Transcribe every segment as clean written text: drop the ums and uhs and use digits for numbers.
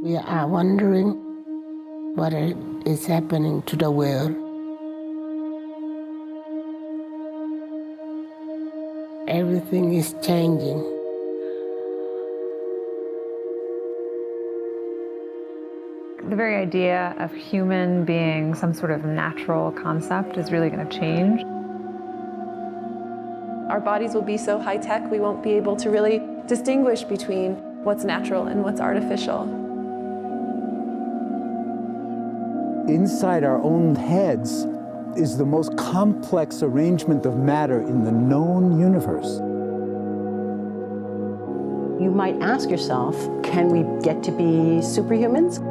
We are wondering what is happening to the world. Everything is changing. The very idea of human being some sort of natural concept is really going to change. Our bodies will be so high-tech, we won't be able to really distinguish between what's natural and what's artificial. Inside our own heads is the most complex arrangement of matter in the known universe. You might ask yourself, can we get to be superhumans?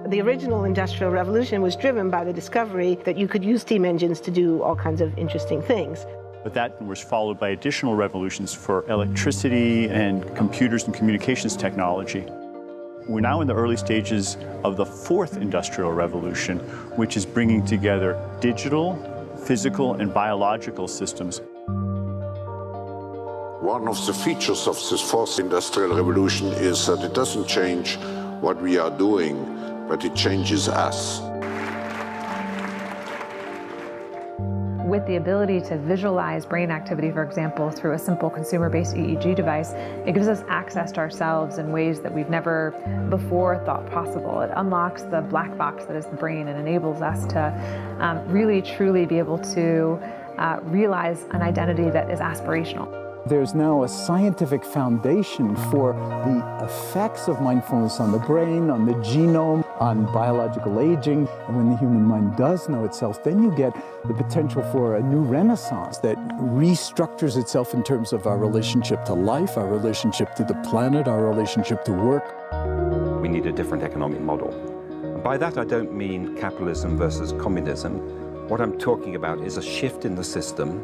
The original Industrial Revolution was driven by the discovery that you could use steam engines to do all kinds of interesting things. But that was followed by additional revolutions for electricity and computers and communications technology. We're now in the early stages of the fourth Industrial Revolution, which is bringing together digital, physical, and biological systems. One of the features of this fourth Industrial Revolution is that it doesn't change what we are doing, but it changes us. With the ability to visualize brain activity, for example, through a simple consumer-based EEG device, it gives us access to ourselves in ways that we've never before thought possible. It unlocks the black box that is the brain and enables us to really, truly be able to realize an identity that is aspirational. There's now a scientific foundation for the effects of mindfulness on the brain, on the genome, on biological aging. And when the human mind does know itself, then you get the potential for a new renaissance that restructures itself in terms of our relationship to life, our relationship to the planet, our relationship to work. We need a different economic model. And by that, I don't mean capitalism versus communism. What I'm talking about is a shift in the system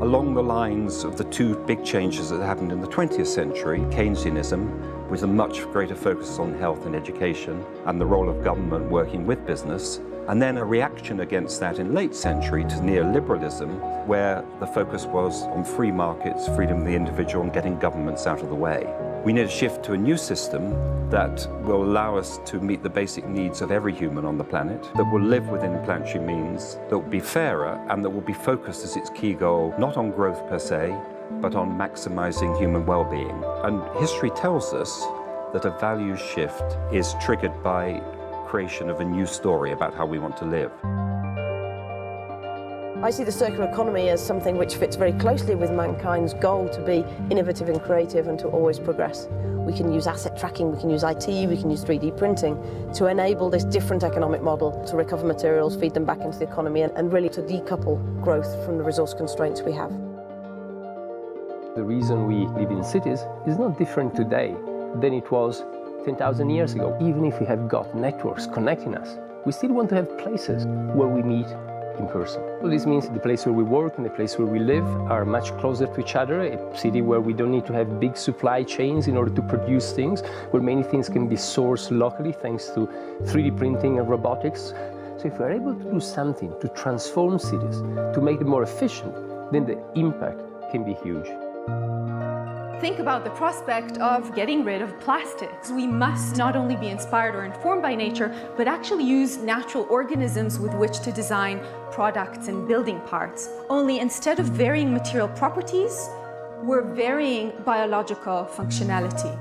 along the lines of the two big changes that happened in the 20th century, Keynesianism, with a much greater focus on health and education and the role of government working with business, and then a reaction against that in late century to neoliberalism, where the focus was on free markets, freedom of the individual, and getting governments out of the way. We need a shift to a new system that will allow us to meet the basic needs of every human on the planet, that will live within planetary means, that will be fairer, and that will be focused as its key goal, not on growth per se, but on maximizing human well-being. And history tells us that a values shift is triggered by creation of a new story about how we want to live. I see the circular economy as something which fits very closely with mankind's goal to be innovative and creative and to always progress. We can use asset tracking, we can use IT, we can use 3D printing to enable this different economic model to recover materials, feed them back into the economy, and really to decouple growth from the resource constraints we have. The reason we live in cities is not different today than it was 10,000 years ago. Even if we have got networks connecting us, we still want to have places where we meet in person. So this means the place where we work and the place where we live are much closer to each other, a city where we don't need to have big supply chains in order to produce things, where many things can be sourced locally thanks to 3D printing and robotics. So if we're able to do something to transform cities, to make them more efficient, then the impact can be huge. Think about the prospect of getting rid of plastics. We must not only be inspired or informed by nature, but actually use natural organisms with which to design products and building parts. Only instead of varying material properties, we're varying biological functionality.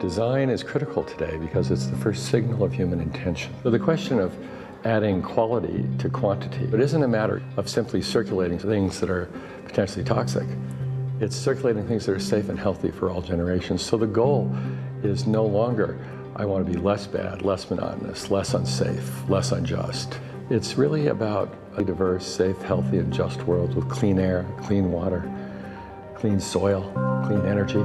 Design is critical today because it's the first signal of human intention. So the question of adding quality to quantity, it isn't a matter of simply circulating things that are potentially toxic. It's circulating things that are safe and healthy for all generations. So the goal is no longer, I want to be less bad, less monotonous, less unsafe, less unjust. It's really about a diverse, safe, healthy, and just world with clean air, clean water, clean soil, clean energy.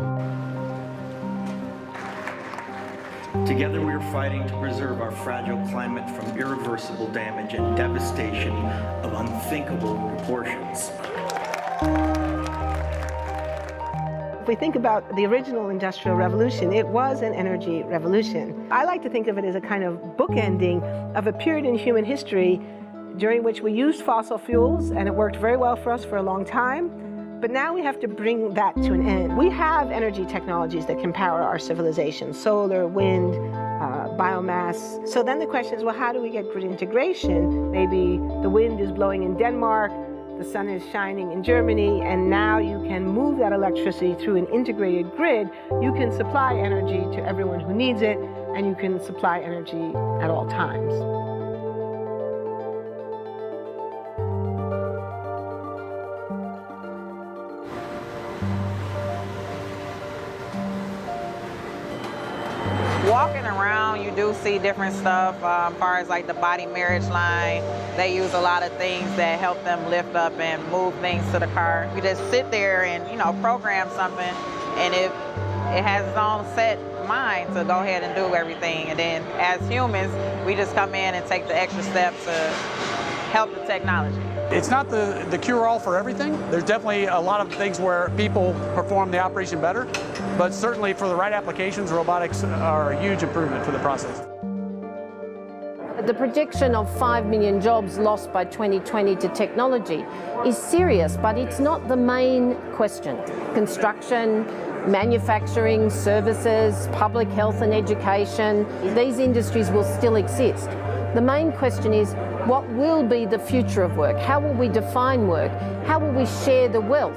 Together we are fighting to preserve our fragile climate from irreversible damage and devastation of unthinkable proportions. If we think about the original Industrial Revolution, it was an energy revolution. I like to think of it as a kind of bookending of a period in human history during which we used fossil fuels, and it worked very well for us for a long time. But now we have to bring that to an end. We have energy technologies that can power our civilization: solar, wind, biomass. So then the question is, well, how do we get grid integration? Maybe the wind is blowing in Denmark, the sun is shining in Germany, and now you can move that electricity through an integrated grid. You can supply energy to everyone who needs it, and you can supply energy at all times. Walking around, you do see different stuff as far as like the body marriage line. They use a lot of things that help them lift up and move things to the car. You just sit there and, program something, and it has its own set mind to go ahead and do everything. And then as humans, we just come in and take the extra steps to help the technology. It's not the cure-all for everything. There's definitely a lot of things where people perform the operation better, but certainly for the right applications, robotics are a huge improvement for the process. The prediction of 5 million jobs lost by 2020 to technology is serious, but it's not the main question. Construction, manufacturing, services, public health and education, these industries will still exist. The main question is, what will be the future of work? How will we define work? How will we share the wealth?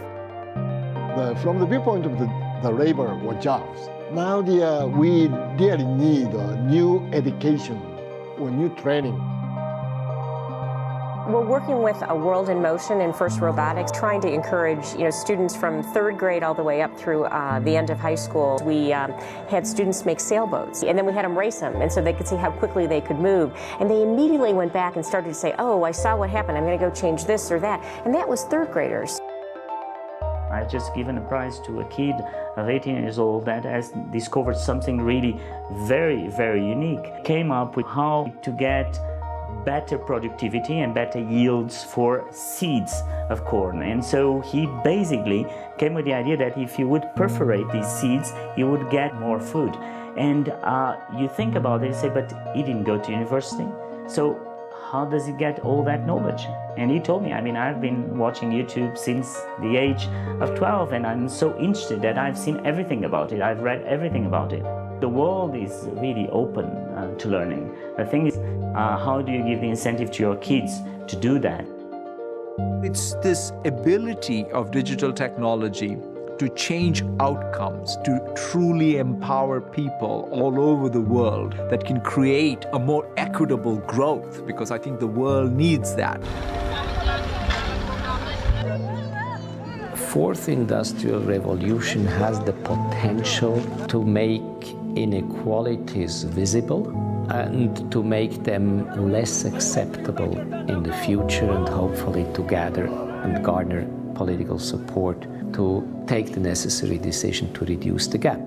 From the viewpoint of the labor or jobs, now we really need new education or new training. We're working with a World in Motion and First Robotics, trying to encourage students from third grade all the way up through the end of high school. We had students make sailboats, and then we had them race them, and so they could see how quickly they could move. And they immediately went back and started to say, oh, I saw what happened, I'm going to go change this or that. And that was third graders. I just given a prize to a kid of 18 years old that has discovered something really very, very unique. Came up with how to get better productivity and better yields for seeds of corn. And so he basically came with the idea that if you would perforate these seeds, you would get more food. And you think about it and say, but he didn't go to university. So how does he get all that knowledge? And he told me, I've been watching YouTube since the age of 12, and I'm so interested that I've seen everything about it. I've read everything about it. The world is really open to learning. The thing is, how do you give the incentive to your kids to do that? It's this ability of digital technology to change outcomes, to truly empower people all over the world that can create a more equitable growth, because I think the world needs that. Fourth Industrial Revolution has the potential to make inequalities visible and to make them less acceptable in the future, and hopefully to gather and garner political support to take the necessary decision to reduce the gap.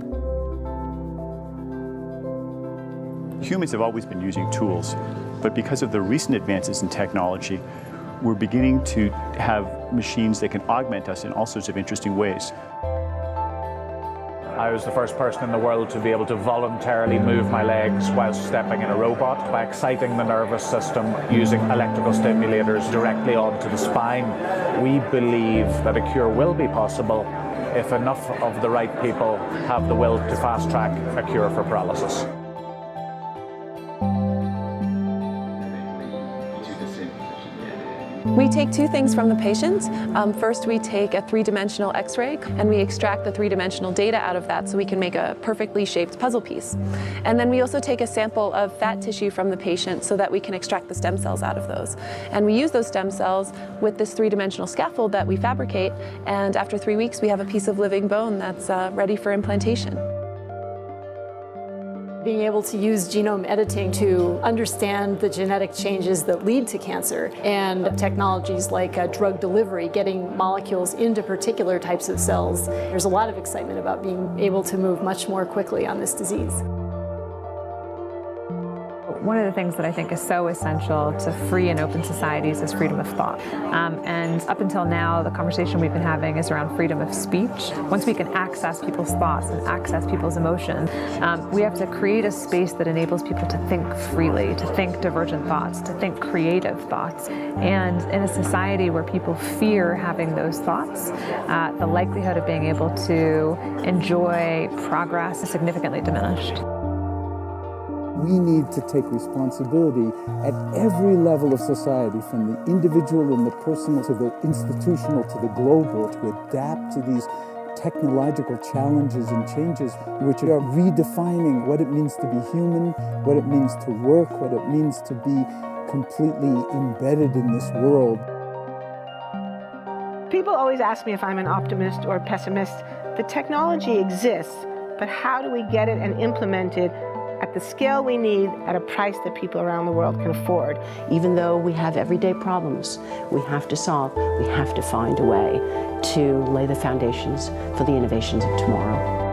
Humans have always been using tools, but because of the recent advances in technology, we're beginning to have machines that can augment us in all sorts of interesting ways. I was the first person in the world to be able to voluntarily move my legs while stepping in a robot by exciting the nervous system using electrical stimulators directly onto the spine. We believe that a cure will be possible if enough of the right people have the will to fast-track a cure for paralysis. We take two things from the patient. First, we take a three-dimensional X-ray, and we extract the three-dimensional data out of that so we can make a perfectly shaped puzzle piece. And then we also take a sample of fat tissue from the patient so that we can extract the stem cells out of those. And we use those stem cells with this three-dimensional scaffold that we fabricate, and after 3 weeks, we have a piece of living bone that's ready for implantation. Being able to use genome editing to understand the genetic changes that lead to cancer, and technologies like drug delivery, getting molecules into particular types of cells. There's a lot of excitement about being able to move much more quickly on this disease. One of the things that I think is so essential to free and open societies is freedom of thought. And up until now, the conversation we've been having is around freedom of speech. Once we can access people's thoughts and access people's emotion, we have to create a space that enables people to think freely, to think divergent thoughts, to think creative thoughts. And in a society where people fear having those thoughts, the likelihood of being able to enjoy progress is significantly diminished. We need to take responsibility at every level of society, from the individual and the personal to the institutional to the global, to adapt to these technological challenges and changes, which are redefining what it means to be human, what it means to work, what it means to be completely embedded in this world. People always ask me if I'm an optimist or a pessimist. The technology exists, but how do we get it and implement it at the scale we need at a price that people around the world can afford? Even though we have everyday problems we have to solve, we have to find a way to lay the foundations for the innovations of tomorrow.